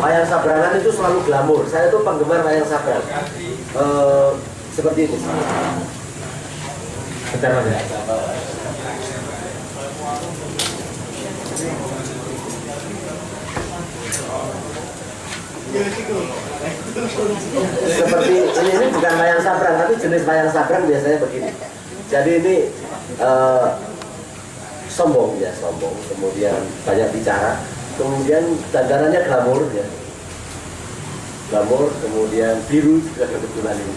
Wayang sabrangan itu selalu glamor. Saya tuh penggemar wayang sabrangan. Seperti ini. Bentar Mas ya. Seperti ini bukan wayang sabrang, tapi jenis wayang sabrang biasanya begini. Jadi ini sombong ya, sombong. Kemudian banyak bicara. Kemudian dandanannya glamor ya. Glamor, kemudian biru juga kebetulan ini.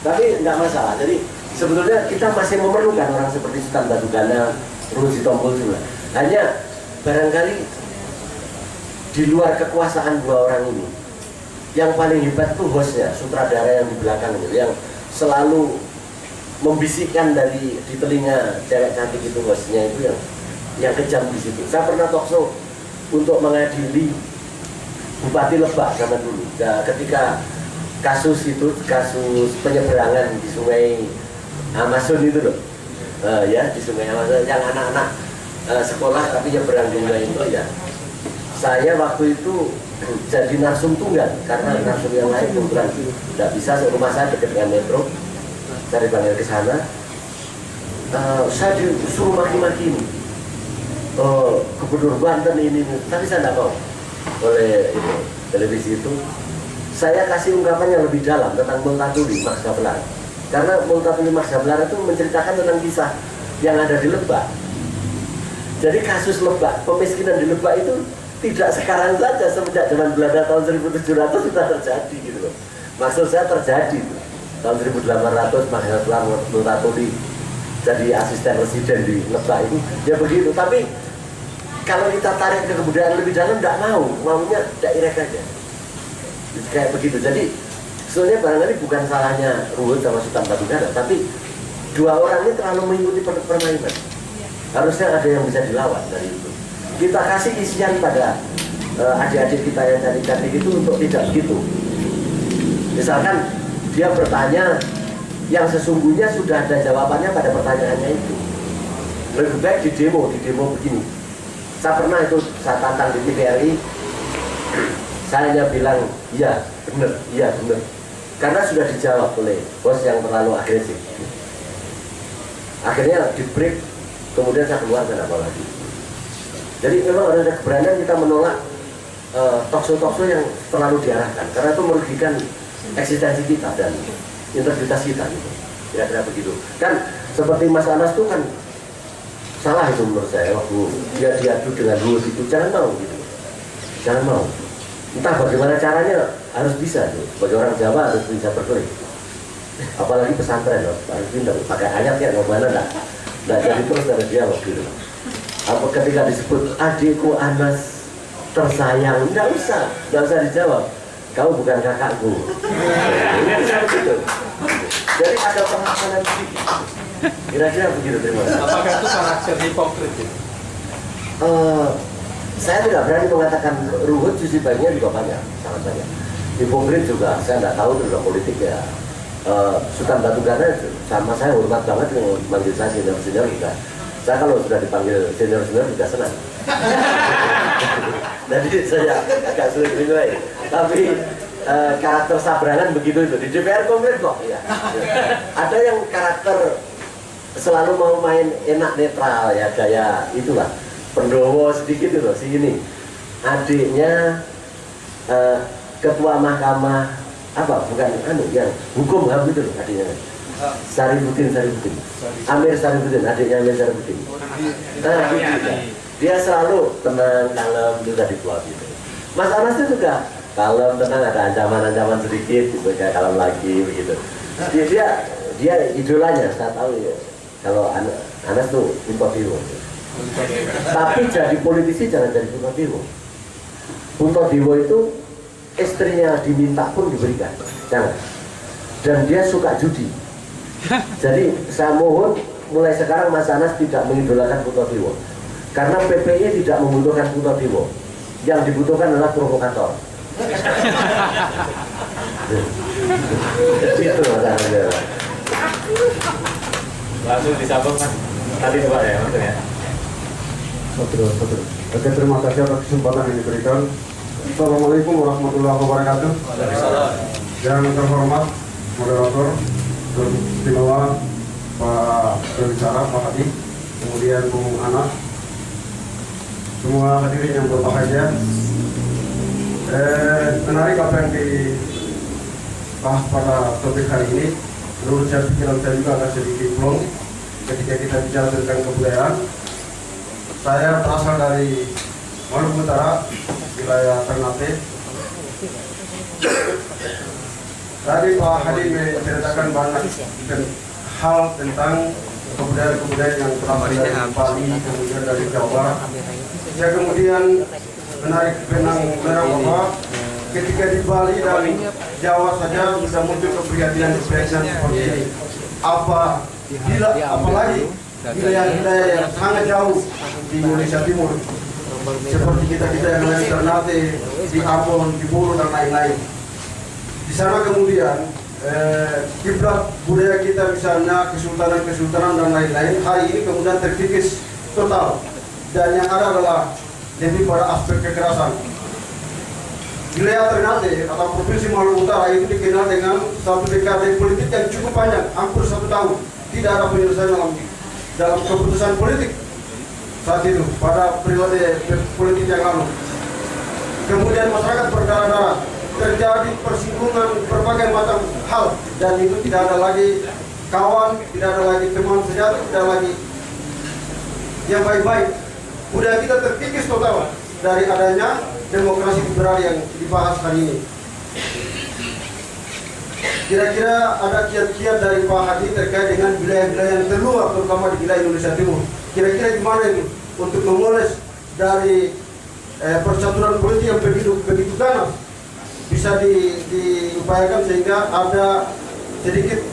Tapi nggak masalah. Jadi sebetulnya kita masih memerlukan orang seperti Sultan Batugana, Ruhut Sitompul juga. Hanya barangkali di luar kekuasaan dua orang ini, yang paling hebat tuh hostnya, sutradara yang di belakang itu, yang selalu membisikkan di telinga cewek cantik itu, hostnya itu yang kejam di situ. Saya pernah talkshow untuk mengadili Bupati Lebak zaman dulu. Nah, ketika kasus penyeberangan di Sungai Amasun itu loh, ya di Sungai Amasun yang anak-anak sekolah tapi nyeberang di sungai itu ya. Saya waktu itu jadi narsum tunggal karena narsum yang lain kebetulan tidak bisa. Rumah saya dekat dengan metro, saya dipanggil ke sana. Saya disuruh maki-maki ini, Gubernur Banten ini, tapi saya tidak mau. Oleh itu, televisi itu saya kasih ungkapan yang lebih dalam tentang Multatuli Max Gabelar, karena Multatuli Max Gabelar itu menceritakan tentang kisah yang ada di Lebak. Jadi kasus Lebak, pemiskinan di Lebak itu tidak sekarang saja, semenjak zaman Belanda tahun 1700 sudah terjadi gitu loh. Maksud saya terjadi tahun 1800 Max Gabelar Multatuli jadi asisten residen di Lebak itu ya begitu. Tapi kalau kita tarik ke kebudayaan lebih dalam, tidak maunya daerah aja. Kayak begitu. Jadi sebenarnya barangkali bukan salahnya Ruhut sama Sultan Batugana, tapi dua orang ini terlalu mengikuti permainan. Harusnya ada yang bisa dilawan dari itu. Kita kasih isian pada adik-adik kita yang cantik-cantik itu untuk tidak begitu. Misalkan dia bertanya yang sesungguhnya sudah ada jawabannya pada pertanyaannya itu. Lebih baik di demo begini. Saya pernah itu, saya tantang di TVRI, saya hanya bilang, iya benar. Karena sudah dijawab oleh bos yang terlalu agresif. Akhirnya di break, kemudian saya keluar kenapa lagi. Jadi memang ada keberanian kita menolak talkshow yang terlalu diarahkan, karena itu merugikan eksistensi kita dan integritas kita gitu. Kira-kira begitu. Kan seperti Mas Anas itu kan salah itu menurut saya waktu dia diadu dengan Ruhut itu, jangan mau gitu, jangan mau. Entah bagaimana caranya harus bisa tuh. Sebagai orang Jawa harus bisa berkelit. Apalagi pesantren loh, harus pintar pakai ayat ya, mana enggak jadi terus dari dia waktu itu. Apa ketika disebut adikku Anas tersayang, enggak usah dijawab. Kamu bukan kakakku. Gitu. Jadi ada penekanan sedikit. Kira-kira begitu, terima kasih. Apakah itu karakter hipokrit? Saya tidak berani mengatakan. Ruhut sisi baiknya juga banyak, sangat banyak. Hipokrit juga, saya tidak tahu dalam politik ya. Sultan Batugana sama saya hormat banget yang manggil saya senior juga. Saya kalau sudah dipanggil senior juga senang. Jadi saya agak sulit menilai. Tapi karakter sabrangan begitu itu di DPR komplit kok. Ya. Ada yang karakter selalu mau main enak netral ya, gaya itulah pendowo sedikit itu si ini adiknya ketua mahkamah apa bukan yang hukum HAM itu loh adiknya Sarifudin Amir Sarifudin, adiknya Amir Sarifudin. Nah gitu, dia selalu tenang kalem itu tadi buat gitu. Mas Anas itu juga kalem tenang, ada ancaman sedikit gitu, kayak kalem lagi begitu. Dia idolanya, saya tahu ya. Kalau Anas tuh Puntodewo. Tapi jadi politisi jangan jadi Puntodewo. Puntodewo itu istrinya diminta pun diberikan, jangan. Dan dia suka judi. Jadi saya mohon mulai sekarang Mas Anas tidak mengidolakan Puntodewo. Karena PPI tidak membutuhkan Puntodewo. Yang dibutuhkan adalah provokator. Itu masalahnya. Langsung disambung Mas. Tadi Pak ya maksudnya. Oke, terima kasih atas kesempatan yang diberikan. Assalamualaikum warahmatullahi wabarakatuh. Yang terhormat moderator, istimewa Pak Berbicara, Pak Hadi, kemudian Bung Anas, semua hadirin yang berbahagia. Menarik apa yang dibahas pada topik hari ini. Menurut saya, pikiran saya juga agak sedikit plong ketika kita bicara tentang kebudayaan. Saya berasal dari Maluku Utara, wilayah Ternate. Tadi Pak Hadi menceritakan banyak hal tentang kebudayaan-kebudayaan yang berasal dari Bali, kemudian dari Jawa. Ya, kemudian menarik benang merah bahwa ketika di Bali dan Jawa saja bisa muncul keprihatinan seperti ini. Apalagi wilayah-wilayah yang sangat jauh di Indonesia Timur, seperti kita yang lain Ternate, di Ambon, di Bulu dan lain-lain. Di sana kemudian kiblat budaya kita, misalnya kesultanan dan lain-lain, hari ini kemudian terkikis total, dan yang ada adalah lebih pada aspek kekerasan. Wilayah Ternate atau Provinsi Maluku Utara itu dikenal dengan satu dekade politik yang cukup panjang, hampir 1 tahun. Tidak ada penyelesaian dalam keputusan politik saat itu pada periode politik yang lalu. Kemudian masyarakat berdarah-darah, terjadi persinggungan berbagai macam hal, dan itu tidak ada lagi kawan, tidak ada lagi teman sejati, tidak lagi yang baik-baik. Budaya kita terkikis total dari adanya demokrasi liberal yang dibahas hari ini. Kira-kira ada kiat-kiat dari Pak Hadi terkait dengan wilayah-wilayah yang terluar, terutama di wilayah Indonesia Timur. Kira-kira gimana itu untuk memoles dari percaturan politik yang begitu ganas bisa diupayakan sehingga ada sedikit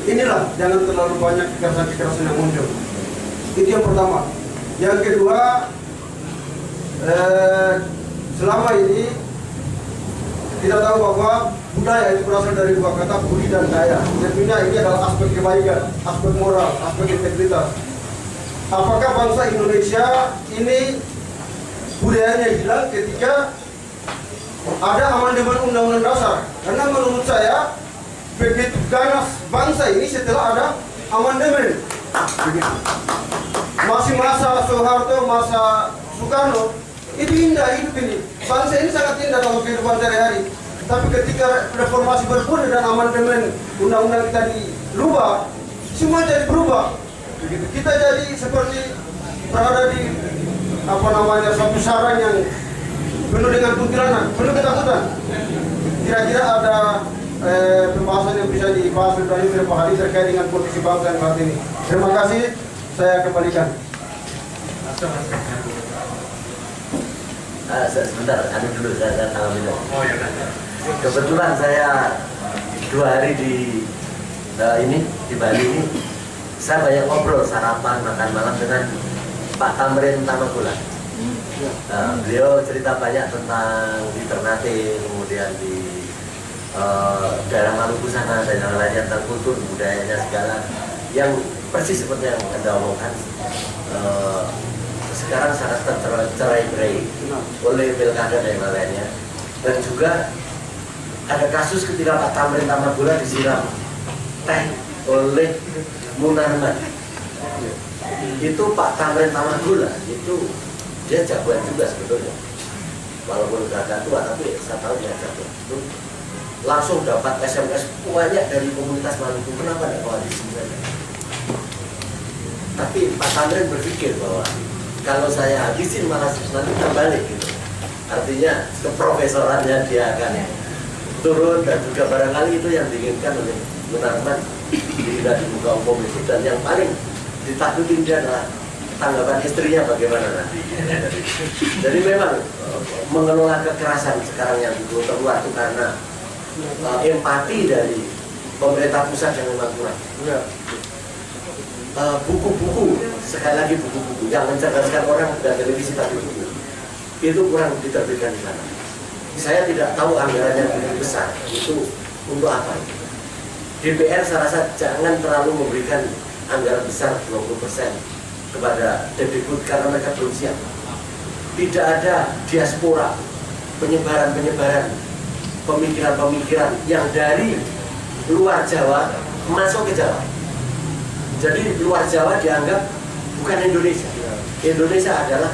inilah, jangan terlalu banyak kekerasan-kekerasan yang muncul. Itu yang pertama. Yang kedua, selama ini kita tahu bahwa budaya itu berasal dari dua kata, budi dan daya. Tentunya ini adalah aspek kebaikan, aspek moral, aspek integritas. Apakah bangsa Indonesia ini budayanya hilang ketika ada amandemen Undang-Undang Dasar? Karena menurut saya begitu ganas bangsa ini setelah ada amandemen. Begitu. Masih masa Soeharto, masa Soekarno, itu indah hidup ini. Bangsa ini sangat indah dalam kehidupan sehari-hari. Tapi ketika reformasi berpura dan amandemen undang-undang kita dirubah, semua jadi berubah. Begitu. Kita jadi seperti berada di satu sarang yang penuh dengan kuntilanak, penuh ketakutan. Kira-kira ada pembahasan yang bisa dibahas dari Pak Hadi terkait dengan kondisi bangsa yang saat ini. Terima kasih, saya kembalikan. Sebentar, anu dulu saya tanggal dulu. Oh ya. Kebetulan saya 2 hari di Bali ini, saya banyak ngobrol, sarapan, makan malam dengan Pak Tamrin Tamagulan. Beliau cerita banyak tentang di Ternate, kemudian di daerah Maluku sana dan yang lainnya, tentang kultur budayanya segala, yang persis seperti yang Anda omongkan. Sekarang sangat tercerai-berai oleh pilkada dan yang lainnya, dan juga ada kasus ketika Pak Tamrin Tamagulan disiram teh oleh Munarman. Itu Pak Tamrin Tamagulan itu dia jagoan juga sebetulnya, walaupun sudah tua, tapi saya tahu dia jagoan. Itu langsung dapat SMS banyak dari komunitas Maluku, kenapa tidak koalisi saja? Tapi Pak Tamrin berpikir bahwa kalau saya habisin malah nanti terbalik gitu. Artinya keprofesorannya dia akan turun, dan juga barangkali itu yang diinginkan oleh Munarman tidak dibuka umum itu. Dan yang paling ditakutin dia adalah tanggapan istrinya bagaimana nanti. Jadi memang mengelola kekerasan sekarang yang terluar itu karena empati dari pemerintah pusat yang memang kurang. Buku-buku, sekali lagi buku-buku yang mencerdaskan orang, dan televisi tapi buku itu kurang diterbitkan di sana. Saya tidak tahu anggarannya begitu besar itu untuk apa. DPR saya rasa jangan terlalu memberikan anggaran besar 20% kepada Depdikbud karena mereka belum siap. tidak ada diaspora, penyebaran-penyebaran pemikiran-pemikiran yang dari luar Jawa masuk ke Jawa. Jadi luar Jawa dianggap bukan Indonesia. Indonesia adalah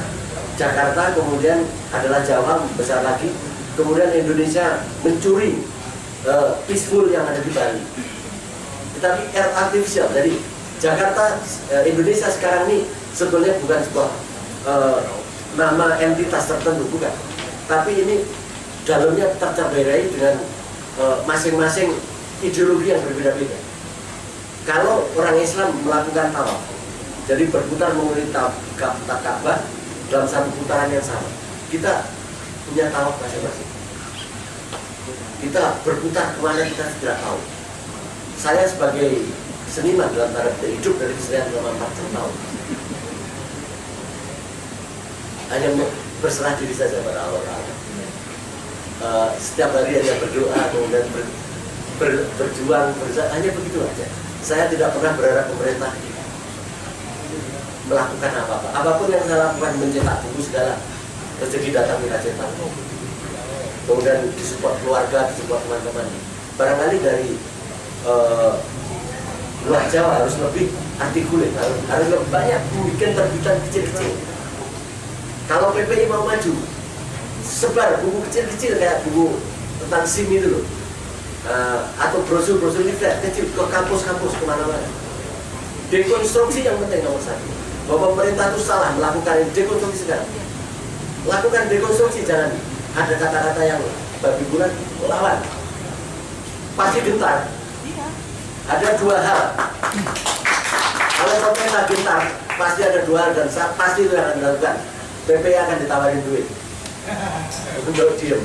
Jakarta, kemudian adalah Jawa besar lagi, kemudian Indonesia mencuri peaceful yang ada di Bali. Tetapi artificial. Jadi Jakarta, Indonesia sekarang ini sebetulnya bukan sebuah nama entitas tertentu, bukan. Tapi ini dalamnya tercabai dengan masing-masing ideologi yang berbeda-beda. Kalau orang Islam melakukan tawaf, jadi berputar mengelilingi Ka'bah dalam satu putaran yang sama, kita punya tawaf masing-masing. Kita berputar kemana kita tidak tahu. Saya sebagai seniman dalam taraf hidup dari kesenian selama 40 tahun, hanya berserah diri saja pada Allah Ta'ala. Setiap hari hanya berdoa, kemudian berjuang, hanya begitu aja. Saya tidak pernah berharap pemerintah melakukan apa-apa. Apapun yang saya lakukan, mencetak buku segala, rezeki datang kita cetak. Kemudian disupport keluarga, disupport teman-teman. Barangkali dari luar Jawa harus lebih artikulat, harus lebih banyak bikin terbitan kecil-kecil. Kalau PPI mau maju, sebar buku kecil-kecil kayak buku tentang SIM itu loh. Atau brosur-brosur leaflet kecil ke kampus-kampus kemana-mana. Dekonstruksi yang penting nomor satu. Bahwa pemerintah itu salah melakukan dekonstruksi sekarang. Lakukan dekonstruksi, jangan ada kata-kata yang babi bulan lawan. Pasti gentar. Ada dua hal. Kalau pemerintah gentar, pasti ada dua hal dan pasti itu yang akan dilakukan. PPI akan ditawarin duit untuk diem.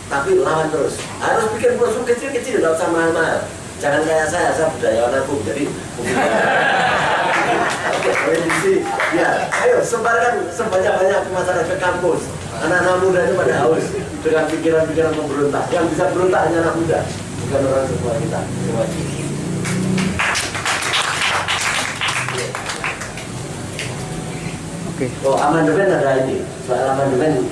Tapi lawan terus. Harus bikin brosur kecil-kecil, tidak usah mahal-mahal. Jangan kayak saya budayawan aku, jadi oke, politisi. Ya, ayo sebarkan sebanyak-banyak ke masyarakat kampus. Anak-anak muda itu pada haus dengan pikiran-pikiran pemberontak. Yang bisa berontak hanya anak muda, bukan orang semua kita. Terima kasih. Oh, amandemen ada ini. Soal amandemen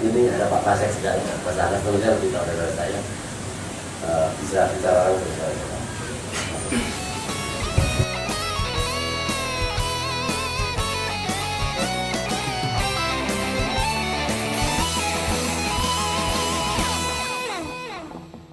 ini ada Pak Pasek segala, Mas Anas tentunya lebih tahu dari saya. Bisa bicara orang